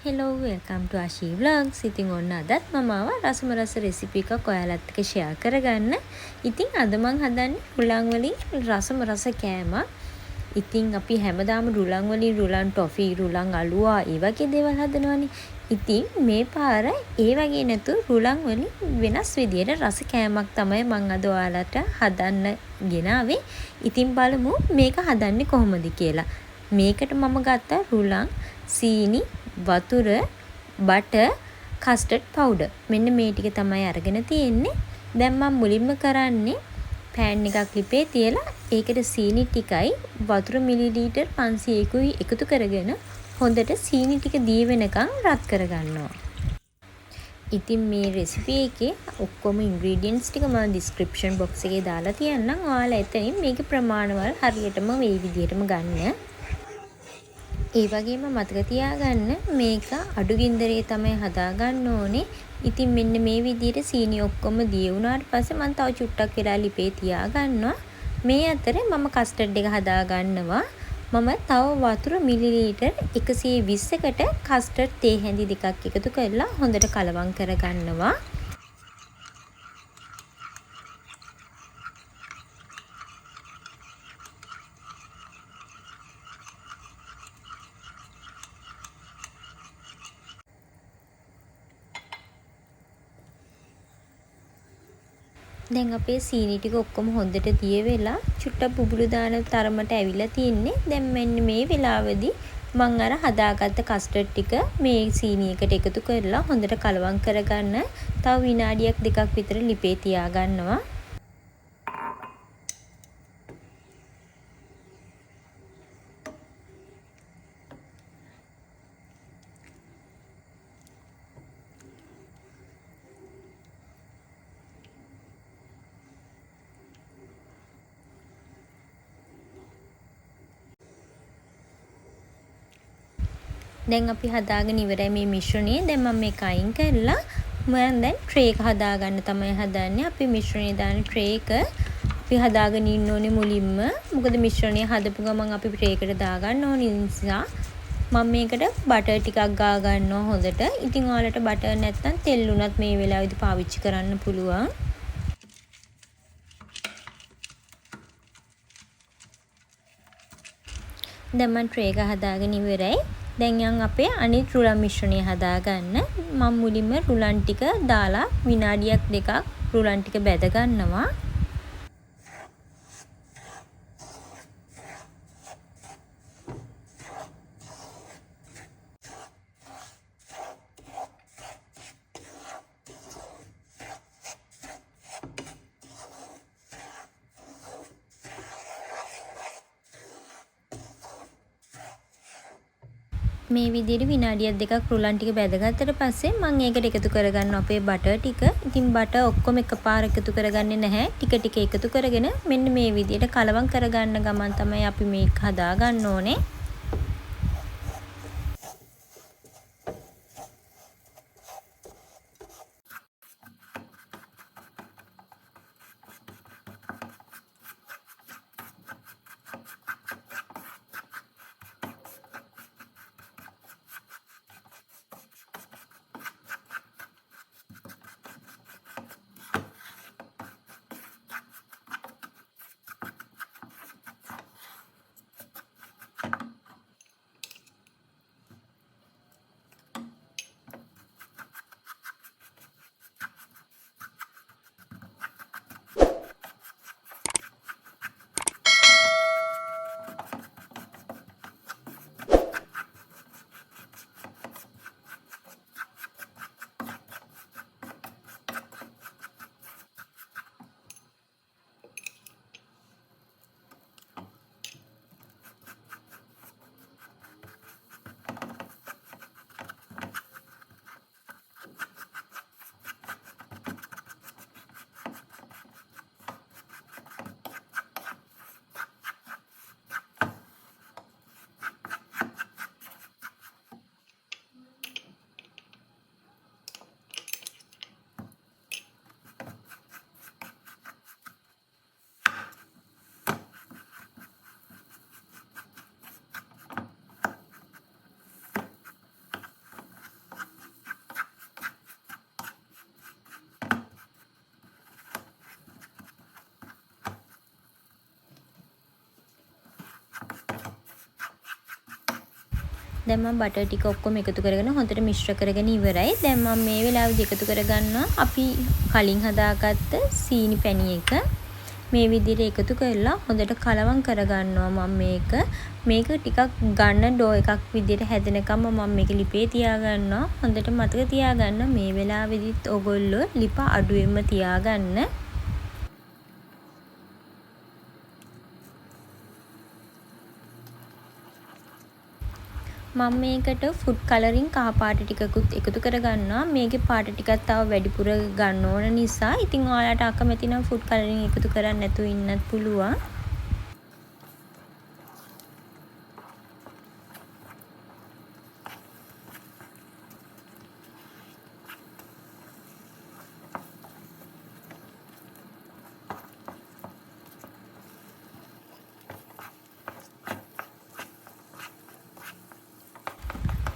Hello welcome ටු ආශී ව්ලොග්ස්. ඉතින් ඔන්න අදත් මම ආවා රසම රස රෙසිපි එකක් ඔයාලත් එක්ක ෂෙයා කරගන්න. ඉතින් අද මං හදන්නේ රුලන් වලින් රසම රස කෑමක්. ඉතින් අපි හැමදාම රුලන් වලින් රුලන් ටොෆි, රුලන් අලුවා ඒ වගේ දේවල් හදනවනේ. ඉතින් මේ පාර ඒ වගේ නැතු රුලන් වලින් වෙනස් විදියට රස කෑමක් තමයි මං අද ඔයාලට හදන්න ගෙනාවේ. ඉතින් බලමු මේක හදන්නේ කොහොමද කියලා. මේකට මම ගත්තා රුලන්, සීනි, වතුර, බටර්, කස්ටර්ඩ් පවුඩර්. මෙන්න මේ ටික තමයි අරගෙන තියෙන්නේ. දැන් මම මුලින්ම කරන්නේ පෑන් එකක් ලිපේ තියලා ඒකට සීනි ටිකයි වතුර මිලිලීටර් 500කුයි එකතු කරගෙන හොඳට සීනි ටික දී වෙනකන් රත් කරගන්නවා. ඉතින් මේ රෙසිපි එකේ ඔක්කොම ඉන්ග්‍රීඩියන්ට්ස් ටික මම ඩිස්ක්‍රිප්ෂන් බොක්ස් එකේ දාලා තියන්නම්. ඔයාලා එතනින් මේකේ ප්‍රමාණවල හරියටම මේ විදිහටම ගන්න. ඒ වගේම මතක තියාගන්න මේක අඩු ගින්දරේ තමයි හදාගන්න ඕනේ. ඉතින් මෙන්න මේ විදිහට සීනි ඔක්කොම දිය වුණාට පස්සේ මම තව චුට්ටක් වෙලා ලිපේ තියාගන්නවා. මේ අතරේ මම කස්ටර්ඩ් එක හදාගන්නවා. මම තව වතුර මිලිලීටර් 120කට කස්ටර්ඩ් තේ හැඳි දෙකක් එකතු කරලා හොඳට කලවම් කරගන්නවා. දැන් අපේ සීනි ටික ඔක්කොම හොඳට දිය වෙලා චුට්ටක් බුබුලු දාන තරමට ඇවිල්ලා තින්නේ. දැන් මෙන්න මේ වෙලාවේදී මම අර හදාගත්ත කස්ටර්ඩ් ටික මේ සීනි එකට එකතු කරලා හොඳට කලවම් කරගන්න. තව විනාඩියක් දෙකක් විතර ලිපේ තියාගන්නවා. දැන් අපි හදාගෙන ඉවරයි මේ මිශ්‍රණය. දැන් මම මේක අයින් කරලා මම දැන් ට්‍රේ එක හදාගන්න තමයි හදන්නේ. අපි මිශ්‍රණය දාන ට්‍රේ එක අපි හදාගෙන ඉන්න ඕනේ මුලින්ම. මොකද මිශ්‍රණය හදපු ගමන් අපි ට්‍රේ එකට දාගන්න ඕනේ නිසා මම මේකට බටර් ටිකක් ගා ගන්නවා හොඳට. ඉතින් ඔයාලට බටර් නැත්නම් තෙල් උනත් මේ වෙලාවේදී පාවිච්චි කරන්න පුළුවන්. දැන් මම ට්‍රේ එක හදාගෙන ඉවරයි. දැන් යන් අපේ අනිත් රුලන් මිශ්‍රණය හදාගන්න. මම මුලින්ම රුලන් ටික දාලා විනාඩියක් දෙකක් රුලන් ටික බැද ගන්නවා. මේ විදිහට විනාඩියක් දෙකක් රුලන් ටික බැදගත්තට පස්සේ මම ඒකට එකතු කරගන්න අපේ බටර් ටික. ඉතින් බටර් ඔක්කොම එකපාර එකතු කරගන්නේ නැහැ. ටික ටික එකතු කරගෙන මෙන්න මේ විදිහට කලවම් කරගන්න ගමන් තමයි අපි මේක හදාගන්න ඕනේ. දැන් මම බටර් ටික ඔක්කොම එකතු කරගෙන හොඳට මිශ්‍ර කරගෙන ඉවරයි. දැන් මම මේ වෙලාවේදී එකතු කරගන්නවා අපි කලින් හදාගත්ත සීනි පැණි එක. මේ විදිහට එකතු කරලා හොඳට කලවම් කරගන්නවා මම මේක. මේක ටිකක් ගන්න ඩෝ එකක් විදිහට හැදෙනකම් මම මේක ලිපේ තියාගන්නවා. හොඳට මතක තියාගන්න මේ වෙලාවේදීත් ඔයගොල්ලෝ ලිප අඩුවෙන්ම තියාගන්න. මම මේකට ෆුඩ් කලරින් කහ පාට ටිකකුත් එකතු කරගන්නවා. මේකේ පාට ටිකක් තව වැඩිපුර ගන්න ඕන නිසා. ඉතින් ඔයාලට අකමැති නම් ෆුඩ් කලරින් එකතු කරන්නේ නැතුව ඉන්නත් පුළුවන්.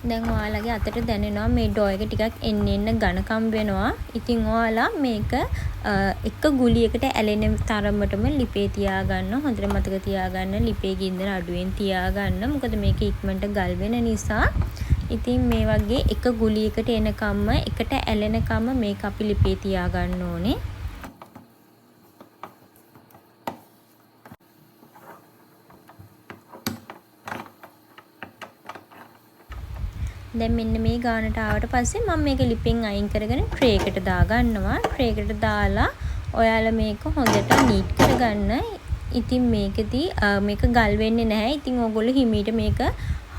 දැන් ඔයාලගේ අතට දැනෙනවා මේ ඩෝ එක ටිකක් එන්න ඝනකම් වෙනවා. ඉතින් ඔයාලා මේක එක ගුලියකට ඇලෙන තරමටම ලිපේ තියාගන්න. හොඳට මතක තියාගන්න ලිපේ ගින්දර අඩුවෙන් තියාගන්න. මොකද මේක ඉක්මනට ගල් වෙන නිසා. ඉතින් මේ වගේ එක ගුලියකට එනකම්ම එකට ඇලෙනකම්ම මේක අපි ලිපේ තියාගන්න ඕනේ. දැන් මෙන්න මේ ගානට ආවට පස්සේ මම මේක ලිපෙන් අයින් කරගෙන ට්‍රේ එකට දාගන්නවා. ට්‍රේ එකට දාලා ඔයාලා මේක හොඳට නීට් කරගන්න. ඉතින් මේකෙදී මේක ගල් වෙන්නේ නැහැ. ඉතින් ඕගොල්ලෝ හිමීට මේක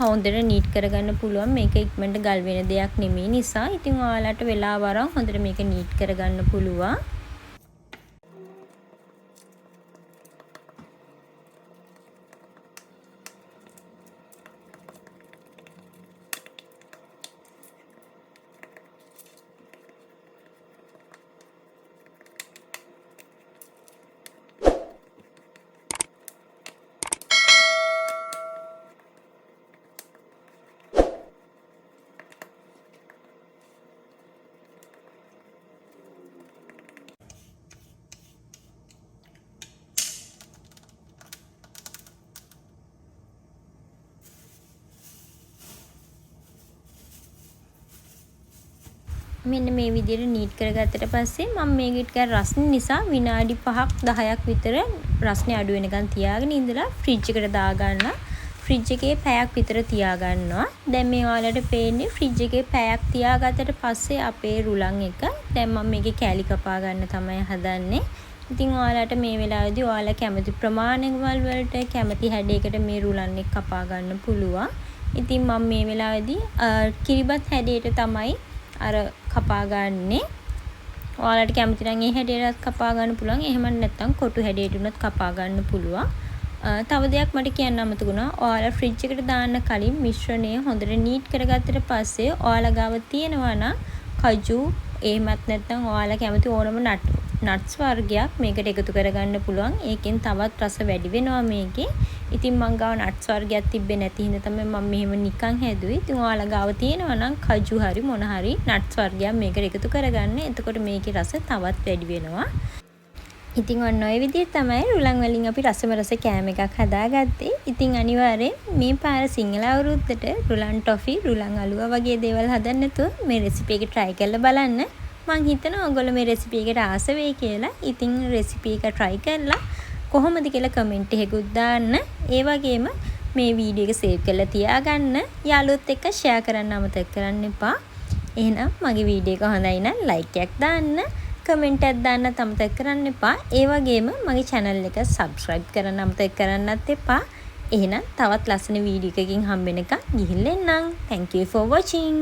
හොඳට නීට් කරගන්න පුළුවන්. මේක ඉක්මනට ගල් වෙන දෙයක් නෙමෙයි නිසා. ඉතින් ඔයාලට වෙලාව වරන් හොඳට මේක නීට් කරගන්න පුළුවන්. මෙන්න මේ විදිහට නීට් කරගත්තට පස්සේ මම මේක ටික රස්නේ නිසා විනාඩි 5ක් 10ක් විතර රස්නේ අඩු වෙනකන් තියාගෙන ඉඳලා ෆ්‍රිජ් එකට දාගන්න. ෆ්‍රිජ් එකේ පැයක් විතර තියාගන්නවා. දැන් මේ ඔයාලට පේන්නේ ෆ්‍රිජ් එකේ පැයක් තියාගත්තට පස්සේ අපේ රුලන් එක දැන් මම මේකේ කෑලි කපා ගන්න තමයි හදන්නේ. ඉතින් ඔයාලට මේ වෙලාවේදී ඔයාලා කැමති ප්‍රමාණවල වලට කැමති හැඩයකට මේ රුලන් එක කපා ගන්න පුළුවන්. ඉතින් මම මේ වෙලාවේදී කිරිබත් හැඩයට තමයි අර කපා ගන්නෙ. ඔයාලට කැමති නම් ඒ හැඩයටත් කපා ගන්න පුළුවන්. එහෙම නැත්නම් කොටු හැඩයට උනත් කපා ගන්න පුළුවන්. තව දෙයක් මට කියන්න අමතක වුණා. ඔයාලා ෆ්‍රිජ් එකට දාන්න කලින් මිශ්‍රණය හොඳට නීට් කරගත්තට පස්සේ ඔයාලා ගාව තියෙනවා නම් කජු එහෙමත් නැත්නම් ඔයාලා කැමති ඕනම නට්ස් වර්ගයක් මේකට එකතු කරගන්න පුළුවන්. ඒකෙන් තවත් රස වැඩි වෙනවා මේකේ. ඉතින් මං ගාව නට්ස් වර්ගයක් තිබ්බේ නැති හින්දා තමයි මම මෙහෙම නිකන් හැදුවේ. ඉතින් ඔයාලා ගාව තියෙනවා නම් කජු හරි මොන හරි නට්ස් වර්ගයක් මේකට එකතු කරගන්න. එතකොට මේකේ රස තවත් වැඩි වෙනවා. ඉතින් ඔන්න ඔය විදිහට තමයි රුලන් වලින් අපි රසම රස කෑම එකක් හදාගත්තේ. ඉතින් අනිවාර්යෙන් මේ පාර සිංහල අවුරුද්දට රුලන් ටොෆි, රුලන් අලුවා වගේ දේවල් හදන්න නැතුව මේ රෙසිපි එක try කරලා බලන්න. මං හිතනවා ඔයගොල්ලෝ මේ රෙසිපි එකට ආස වෙයි කියලා. ඉතින් රෙසිපි එක try කරලා කොහොමද කියලා කමෙන්ට් එකකුත් දාන්න. ඒ වගේම මේ වීඩියෝ එක සේව් කරලා තියාගන්න. යාළුවොත් එක්ක ෂෙයා කරන්න අමතක කරන්න එපා. එහෙනම් මගේ වීඩියෝ එක හොඳයි නම් ලයික් එකක් දාන්න. කමෙන්ට් එකක් දාන්න අමතක කරන්න එපා. ඒ වගේම මගේ channel එක subscribe කරන්න අමතක කරන්නත් එපා. එහෙනම් තවත් ලස්සන වීඩියෝ එකකින් හම්බ වෙනකන් ගිහින් එන්නම්. Thank you for watching.